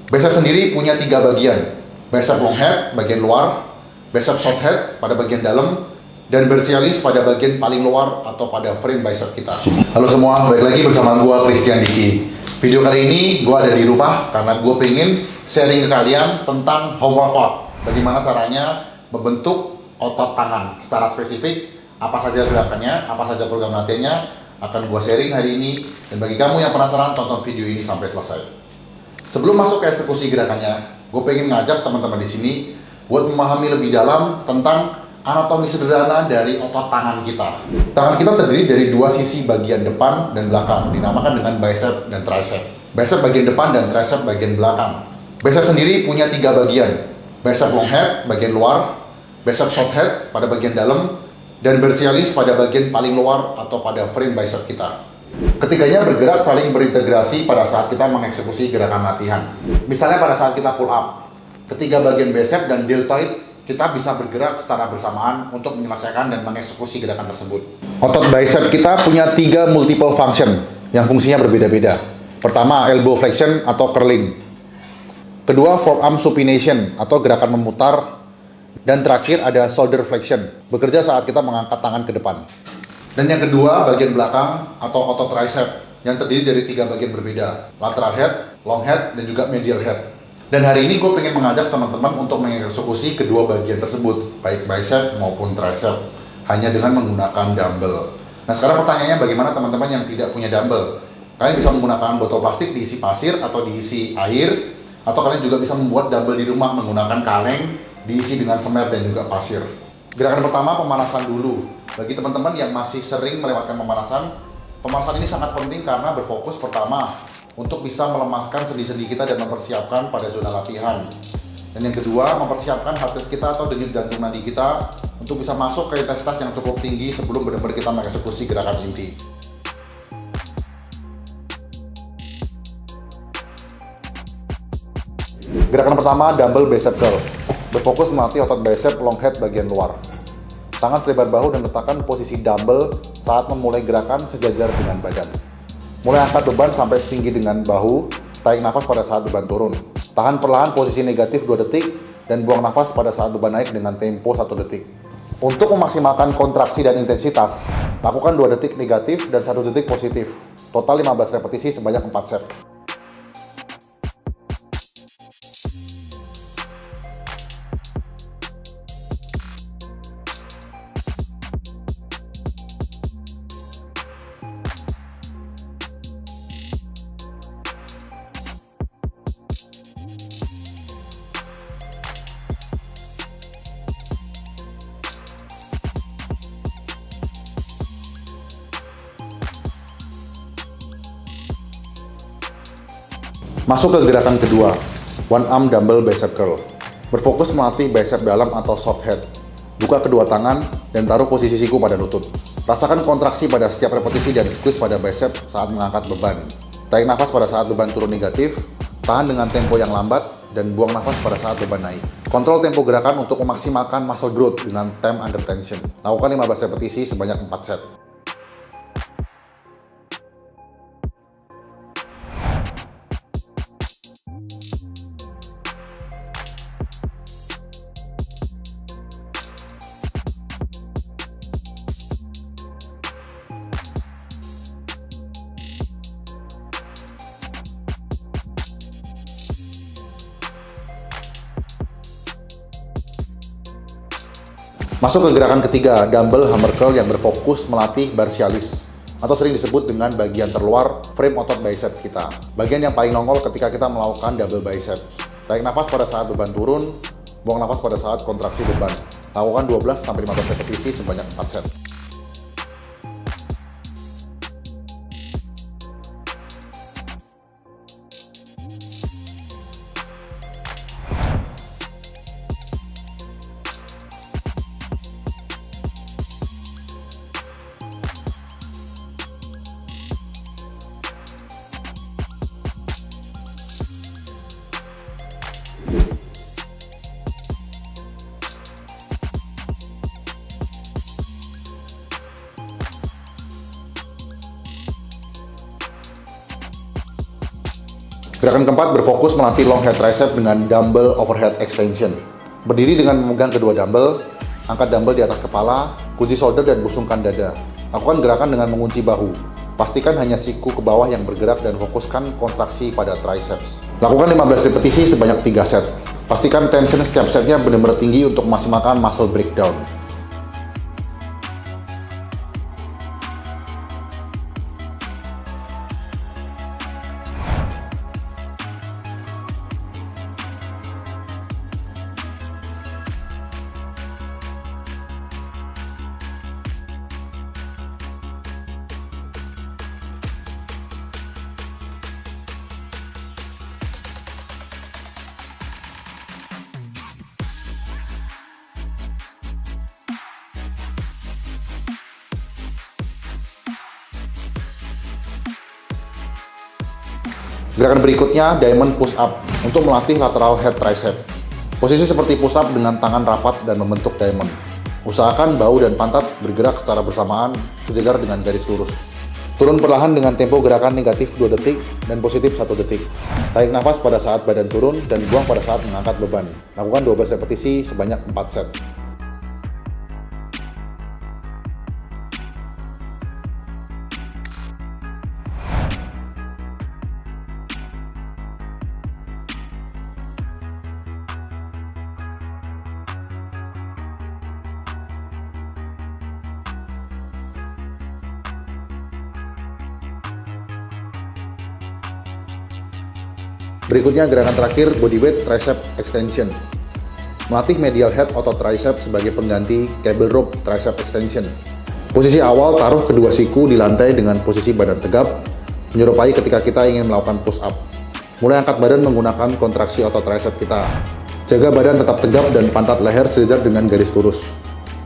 Bicep sendiri punya 3 bagian. Bicep long head bagian luar, bicep short head pada bagian dalam, dan brachialis pada bagian paling luar atau pada frame bicep kita. Halo semua, balik lagi bersama gua Christian Diki. Video kali ini gua ada di rumah karena gue pengen sharing ke kalian tentang home workout. Bagaimana caranya membentuk otot tangan secara spesifik, apa saja gerakannya, apa saja program latihannya, akan gua sharing hari ini. Dan bagi kamu yang penasaran, tonton video ini sampai selesai. Sebelum masuk ke eksekusi gerakannya, gue pengen ngajak teman-teman di sini buat memahami lebih dalam tentang anatomi sederhana dari otot tangan kita. Tangan kita terdiri dari 2 sisi bagian depan dan belakang, dinamakan dengan bicep dan tricep. Bicep bagian depan dan tricep bagian belakang. Bicep sendiri punya 3 bagian. Bicep long head bagian luar, bicep short head pada bagian dalam, dan brachialis pada bagian paling luar atau pada frame bicep kita. Ketiganya bergerak saling berintegrasi pada saat kita mengeksekusi gerakan latihan. Misalnya pada saat kita pull up, ketiga bagian bicep dan deltoid kita bisa bergerak secara bersamaan untuk menyelesaikan dan mengeksekusi gerakan tersebut. Otot bicep kita punya 3 multiple function yang fungsinya berbeda-beda. Pertama, elbow flexion atau curling. Kedua, forearm supination atau gerakan memutar. Dan terakhir ada shoulder flexion, bekerja saat kita mengangkat tangan ke depan. Dan yang kedua, bagian belakang atau otot tricep yang terdiri dari 3 bagian berbeda, lateral head, long head, dan juga medial head. Dan hari ini gue pengen mengajak teman-teman untuk mengeksekusi kedua bagian tersebut, baik bicep maupun tricep, hanya dengan menggunakan dumbbell. Nah, sekarang pertanyaannya, bagaimana teman-teman yang tidak punya dumbbell? Kalian bisa menggunakan botol plastik diisi pasir atau diisi air, atau kalian juga bisa membuat dumbbell di rumah menggunakan kaleng diisi dengan semer dan juga pasir. Gerakan pertama, pemanasan dulu. Bagi teman-teman yang masih sering melewatkan pemanasan ini sangat penting karena berfokus pertama untuk bisa melemaskan sendi-sendi kita dan mempersiapkan pada zona latihan. Dan yang kedua, mempersiapkan heart rate kita atau denyut jantung nadi kita untuk bisa masuk ke intensitas yang cukup tinggi sebelum benar-benar kita mengeksekusi gerakan inti. Gerakan pertama, dumbbell bicep curl. Berfokus melatih otot bicep long head bagian luar. Tangan selebar bahu dan letakkan posisi dumbbell saat memulai gerakan sejajar dengan badan. Mulai angkat beban sampai setinggi dengan bahu, tarik nafas pada saat beban turun. Tahan perlahan posisi negatif 2 detik dan buang nafas pada saat beban naik dengan tempo 1 detik. Untuk memaksimalkan kontraksi dan intensitas, lakukan 2 detik negatif dan 1 detik positif. Total 15 repetisi sebanyak 4 set. Masuk ke gerakan kedua, one arm dumbbell bicep curl. Berfokus melatih bicep dalam atau soft head. Buka kedua tangan dan taruh posisi siku pada lutut. Rasakan kontraksi pada setiap repetisi dan squeeze pada bicep saat mengangkat beban. Tarik nafas pada saat beban turun negatif, tahan dengan tempo yang lambat, dan buang nafas pada saat beban naik. Kontrol tempo gerakan untuk memaksimalkan muscle growth dengan time under tension. Lakukan 15 repetisi sebanyak 4 set. Masuk ke gerakan ketiga, dumbbell hammer curl yang berfokus melatih brachialis atau sering disebut dengan bagian terluar frame otot bicep kita. Bagian yang paling nongol ketika kita melakukan double biceps. Tarik nafas pada saat beban turun, buang nafas pada saat kontraksi beban. Lakukan 12-15 repetisi sebanyak 4 set. keempat, berfokus melatih long head tricep dengan dumbbell overhead extension. Berdiri dengan memegang kedua dumbbell, angkat dumbbell di atas kepala, kunci shoulder dan busungkan dada. Lakukan gerakan dengan mengunci bahu. Pastikan hanya siku ke bawah yang bergerak dan fokuskan kontraksi pada triceps. Lakukan 15 repetisi sebanyak 3 set. Pastikan tension setiap setnya benar-benar tinggi untuk memaksimalkan muscle breakdown. Gerakan berikutnya, diamond push up untuk melatih lateral head tricep. Posisi seperti push up dengan tangan rapat dan membentuk diamond. Usahakan bahu dan pantat bergerak secara bersamaan, sejajar dengan garis lurus. Turun perlahan dengan tempo gerakan negatif 2 detik dan positif 1 detik. Tarik nafas pada saat badan turun dan buang pada saat mengangkat beban. Lakukan 12 repetisi sebanyak 4 set. Berikutnya gerakan terakhir, bodyweight tricep extension. Melatih medial head otot tricep sebagai pengganti cable rope tricep extension. Posisi awal, taruh kedua siku di lantai dengan posisi badan tegap, menyerupai ketika kita ingin melakukan push up. Mulai angkat badan menggunakan kontraksi otot tricep kita. Jaga badan tetap tegap dan pantat leher sejajar dengan garis lurus.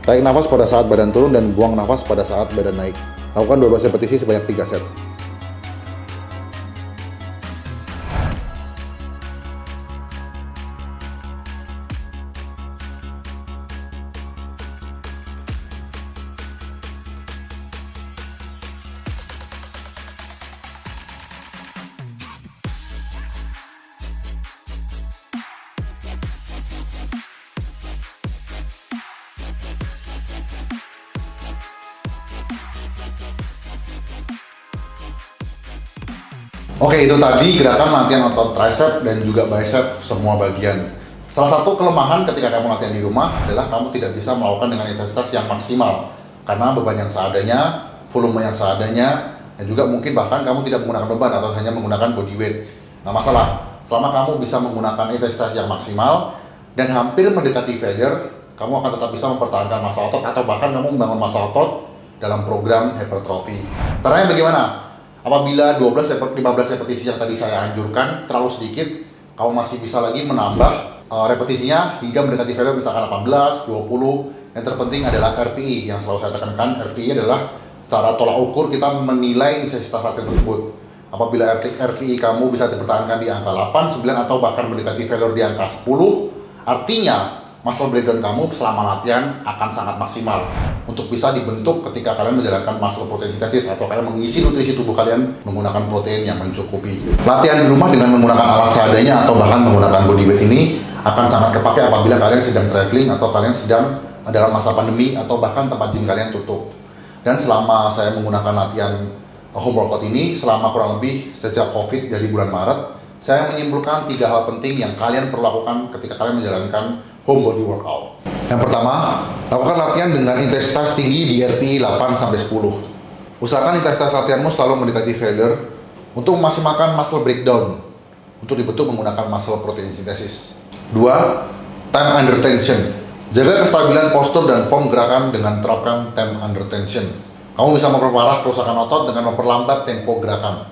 Tarik nafas pada saat badan turun dan buang nafas pada saat badan naik. Lakukan 12 repetisi sebanyak 3 set. Oke, itu tadi gerakan latihan otot tricep dan juga bicep semua bagian. Salah satu kelemahan ketika kamu latihan di rumah adalah kamu tidak bisa melakukan dengan intensitas yang maksimal karena beban yang seadanya, volume yang seadanya, dan juga mungkin bahkan kamu tidak menggunakan beban atau hanya menggunakan body weight. Nggak masalah, selama kamu bisa menggunakan intensitas yang maksimal dan hampir mendekati failure, kamu akan tetap bisa mempertahankan massa otot atau bahkan kamu membangun massa otot dalam program hypertrophy. Caranya bagaimana? Apabila 15 repetisi yang tadi saya anjurkan terlalu sedikit, kamu masih bisa lagi menambah repetisinya hingga mendekati failure misalkan 18, 20. Yang terpenting adalah RPI yang selalu saya tekankan. RPI adalah cara tolak ukur kita menilai intensitas latihan tersebut. Apabila RPI kamu bisa dipertahankan di angka 8, 9 atau bahkan mendekati failure di angka 10, artinya muscle breakdown kamu selama latihan akan sangat maksimal untuk bisa dibentuk ketika kalian menjalankan muscle protein synthesis atau kalian mengisi nutrisi tubuh kalian menggunakan protein yang mencukupi. Latihan di rumah dengan menggunakan alat seadanya atau bahkan menggunakan bodyweight ini akan sangat kepake apabila kalian sedang traveling atau kalian sedang dalam masa pandemi atau bahkan tempat gym kalian tutup. Dan selama saya menggunakan latihan home workout ini selama kurang lebih sejak COVID dari bulan Maret, saya menyimpulkan 3 hal penting yang kalian perlu lakukan ketika kalian menjalankan home body workout. Yang pertama, lakukan latihan dengan intensitas tinggi di RPI 8-10. Usahakan intensitas latihanmu selalu mendekati failure untuk memaksimalkan muscle breakdown untuk dibentuk menggunakan muscle protein synthesis. 2. Time under tension. Jaga kestabilan postur dan form gerakan dengan terapkan time under tension. Kamu bisa memperparah kerusakan otot dengan memperlambat tempo gerakan.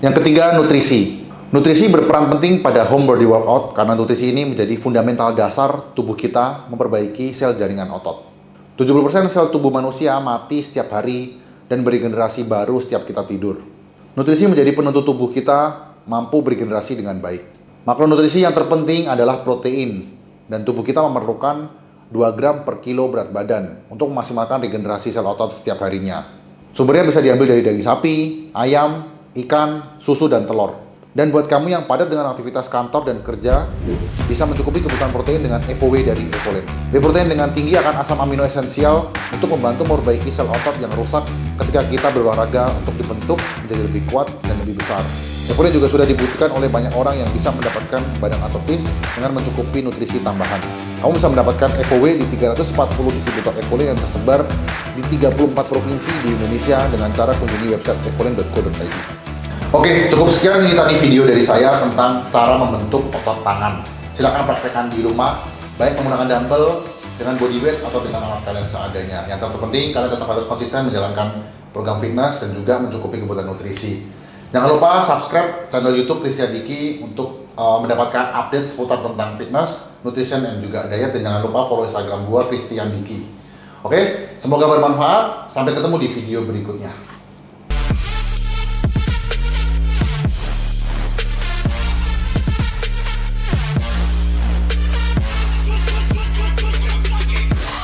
Yang ketiga, nutrisi. Nutrisi berperan penting pada home body workout karena nutrisi ini menjadi fundamental dasar tubuh kita memperbaiki sel jaringan otot. 70% sel tubuh manusia mati setiap hari dan beregenerasi baru setiap kita tidur. Nutrisi menjadi penentu tubuh kita mampu beregenerasi dengan baik. Makronutrisi yang terpenting adalah protein dan tubuh kita memerlukan 2 gram per kilo berat badan untuk memaksimalkan regenerasi sel otot setiap harinya. Sumbernya bisa diambil dari daging sapi, ayam, ikan, susu, dan telur. Dan buat kamu yang padat dengan aktivitas kantor dan kerja, bisa mencukupi kebutuhan protein dengan EvoWhey dari Evolent. Whey protein dengan tinggi akan asam amino esensial untuk membantu memperbaiki sel otot yang rusak ketika kita berolahraga untuk dibentuk menjadi lebih kuat dan lebih besar. Evolent juga sudah dibutuhkan oleh banyak orang yang bisa mendapatkan badan atletis dengan mencukupi nutrisi tambahan. Kamu bisa mendapatkan EvoWhey di 340 distributor Evolent yang tersebar di 34 provinsi di Indonesia dengan cara kunjungi website evolent.co.id. Oke, cukup sekian ini tadi video dari saya tentang cara membentuk otot tangan. Silahkan praktekkan di rumah, baik menggunakan dumbbell, dengan body weight, atau dengan alat kalian seadanya. Yang terpenting, kalian tetap harus konsisten menjalankan program fitness dan juga mencukupi kebutuhan nutrisi. Jangan lupa subscribe channel YouTube Christian Diki untuk mendapatkan update seputar tentang fitness, nutrition, dan juga diet. Dan jangan lupa follow Instagram gua Christian Diki. Oke, semoga bermanfaat. Sampai ketemu di video berikutnya.